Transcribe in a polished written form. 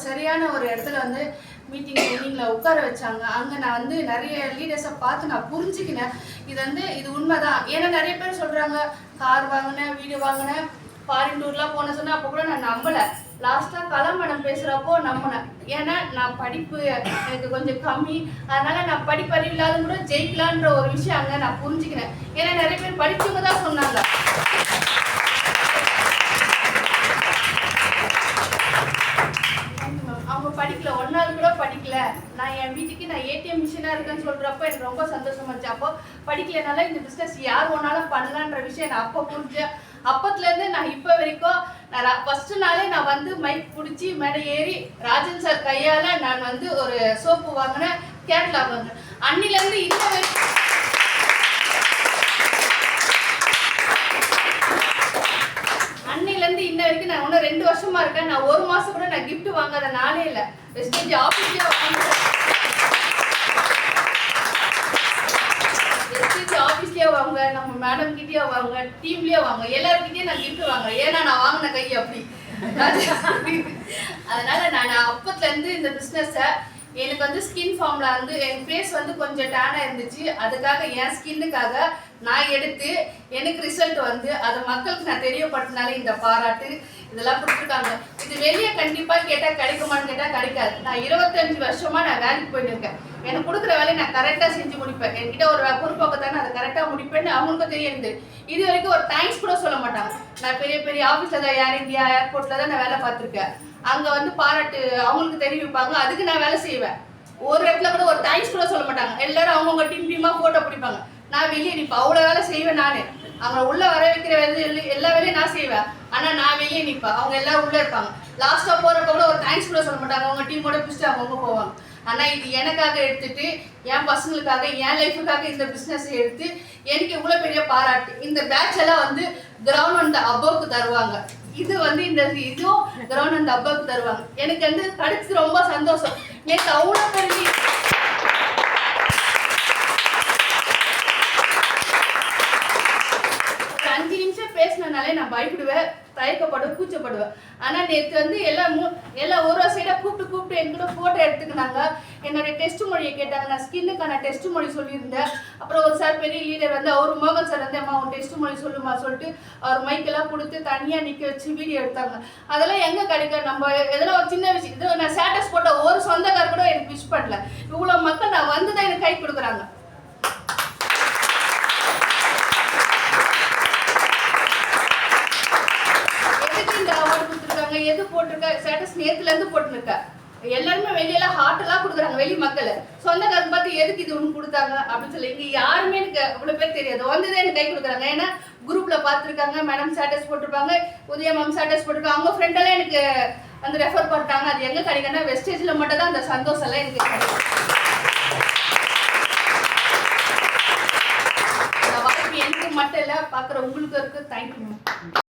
சரியான ஒரு இடத்துல வந்து மீட்டிங்கில் உட்கார வச்சாங்க. அங்கே நான் வந்து நிறைய லீடர்ஸை பார்த்து நான் புரிஞ்சுக்கினேன். இது உண்மைதான். ஏன்னா நிறைய பேர் சொல்கிறாங்க கார் வாங்கினேன், வீடு வாங்கினேன், ஃபாரின் டூர்லாம் போன சொன்னால் அப்போ கூட நான் நம்பலை. லாஸ்ட்டாக கலம்படம் பேசுகிறப்போ நம்பினேன். ஏன்னா நான் படிப்பு எனக்கு கொஞ்சம் கம்மி, அதனால் நான் படிப்பறிவு இல்லாத கூட ஜெயிக்கலான்ற ஒரு விஷயம் அங்கே நான் புரிஞ்சுக்கினேன். ஏன்னா நிறைய பேர் படித்தவங்க தான் சொன்னாங்க. அவங்க படிக்கல, ஒன்னாவது கூட படிக்கல. நான் என் வீட்டுக்கு நான் ஏடிஎம் மிஷினாக இருக்கேன்னு சொல்கிறப்போ எனக்கு ரொம்ப சந்தோஷமா இருந்துச்சு. அப்போ படிக்கலனால இந்த பிஸ்னஸ் யார் ஒன்னாலும் பண்ணலான்ற விஷயம் நான் அப்போ புரிஞ்சேன். அப்பத்துலேருந்து நான் இப்போ வரைக்கும் நான் ஃபஸ்ட்டு நாளே நான் வந்து மைக் பிடிச்சி மேடை ஏறி ராஜன் சார் கையால் நான் வந்து ஒரு சோப்பு வாங்கினேன், கேட்லாக் வாங்கினேன். அன்னிலேருந்து இன்ன வரைக்கும் நான் இன்னும் 2 வருஷமா இருக்கேன். நான் 1 மாசம் கூட நான் கிஃப்ட் வாங்காத நாளே இல்லை. வெஸ்டேஜ் ஆஃபீஸ்லேயே வாங்க, நம்ம மேடம் கிட்டேயே வாங்க, டீம்லேயே வாங்க, எல்லாருக்கிட்டேயும் நான் கிஃப்ட் வாங்குறேன். ஏன்னா நான் வாங்கின கை அப்படி. அதனால நான் அப்பத்துலேருந்து இந்த பிஸ்னஸை எனக்கு வந்து ஸ்கின் ஃபார்ம்ல வந்து என் ஃபேஸ் வந்து கொஞ்சம் டேனாக இருந்துச்சு. அதுக்காக என் ஸ்கின்னுக்காக நான் எடுத்து எனக்கு ரிசல்ட் வந்து அதை மக்களுக்கு நான் தெரியப்படுத்தினாலே இந்த பாராட்டு இதெல்லாம் கொடுத்துருக்காங்க. இது வெளியே கண்டிப்பாக கேட்டால் கிடைக்குமான்னு கேட்டால் கிடைக்காது. நான் 25 வருஷமாக நான் வேலைக்கு போயிட்டு இருக்கேன். எனக்கு கொடுக்குற வேலையை நான் கரெக்டாக செஞ்சு முடிப்பேன். என்கிட்ட ஒரு பொறுப்போக்கத்தானே அதை கரெக்டாக முடிப்பேன்னு அவங்களுக்கும் தெரியுது. இது வரைக்கும் ஒரு தேங்க்ஸ் கூட சொல்ல மாட்டாங்க. நான் பெரிய பெரிய ஆஃபீஸில் தான், ஏர் இந்தியா ஏர்போர்ட்டில் தான் நான் வேலை பார்த்துருக்கேன். அங்கே வந்து பாராட்டு அவங்களுக்கு தெரிவிப்பாங்க, அதுக்கு நான் வேலை செய்வேன். ஒரு இடத்துல கூட ஒரு தேங்க்ஸ் கூட சொல்ல மாட்டாங்க. எல்லாரும் அவங்கவுங்க டீமாக ஃபோட்டோ பிடிப்பாங்க. நான் வெளியே நிற்பேன். அவ்வளோ வேலை செய்வேன் நான். அவங்க உள்ளே வர வைக்கிற எல்லா வேலையும் நான் செய்வேன். ஆனால் நான் வெளியே நிற்பேன். அவங்க எல்லாரும் உள்ளே இருப்பாங்க. லாஸ்ட்டாக போகிறப்ப கூட ஒரு தேங்க்ஸ் கூட சொல்ல மாட்டாங்க. அவங்க டீமோட பிடிச்சிட்டு அவங்க போவாங்க. ஆனால் இது எனக்காக எடுத்துட்டு என் பசங்களுக்காக என் லைஃபுக்காக இந்த பிஸ்னஸை எடுத்து எனக்கு இவ்வளோ பெரிய பாராட்டு. இந்த பேட்ச் எல்லாம் வந்து கிரவுண்ட் அண்ட் அபோவுக்கு தருவாங்க. இது வந்து இதுவும் கிரவுண்ட் அண்ட் அபோவுக்கு தருவாங்க. எனக்கு வந்து கிடைச்சி ரொம்ப சந்தோஷம். நேற்று அவ்வளோ பெரிய 5 நிமிஷம் பேசினாலே நான் பயப்படுவேன், தயக்கப்படுவேன், கூச்சப்படுவேன். ஆனால் நேற்று வந்து எல்லாம் ஒரு சைடாக கூப்பிட்டு என் கூட ஃபோட்டோ எடுத்துக்கினாங்க. என்னுடைய டெஸ்ட் மொழியை கேட்டாங்க. நான் ஸ்கின்னுக்கான டெஸ்ட் மொழி சொல்லியிருந்தேன். அப்புறம் ஒரு சார் பெரிய லீடர் வந்து அவர் மோகன் சார் வந்து அம்மா உன் டெஸ்ட் மொழி சொல்லுமா சொல்லிட்டு அவர் மைக்கெல்லாம் கொடுத்து தனியாக நிற்க வச்சு வீடியோ எடுத்தாங்க. அதெல்லாம் எங்கே கிடைக்கும்? நம்ம எதனா ஒரு சின்ன விஷயம் இது நான் ஸ்டேட்டஸ் போட்ட ஒரு சொந்தக்கார் கூட எனக்கு விஷ் பண்ணல. இவ்வளோ மக்கள் நான் வந்து தான் எனக்கு கை கொடுக்குறாங்க. எது போட்டிருக்க ஸ்டேட்டஸ் நேற்றுலேருந்து போட்டுருக்க எல்லாருமே வெளியெல்லாம் ஹார்ட்டெல்லாம் கொடுக்குறாங்க. வெளி மக்கள் சொந்தக்காரங்க பார்த்து எதுக்கு இது ஒன்று கொடுத்தாங்க அப்படின்னு சொல்லி இங்கே யாருமே எனக்கு அவ்வளோ பேர் தெரியாது. வந்துதான் எனக்கு கை கொடுக்குறாங்க. ஏன்னா குரூப்பில் பார்த்துருக்காங்க, மேடம் ஸ்டேட்டஸ் போட்டிருப்பாங்க, உதய மேம் ஸ்டேட்டஸ் போட்டிருக்காங்க. அவங்க ஃப்ரெண்டெல்லாம் எனக்கு வந்து ரெஃபர் பண்ணிட்டாங்க. அது எங்கே கிடைக்குன்னா வெஸ்டேஜில் மட்டும் தான் அந்த சந்தோஷம் எல்லாம் எனக்கு கிடைக்கும். இந்த வாய்ப்பு எனக்கு மட்டும் இல்லை, பார்க்குற உங்களுக்கு இருக்கு. Thank you ma'am.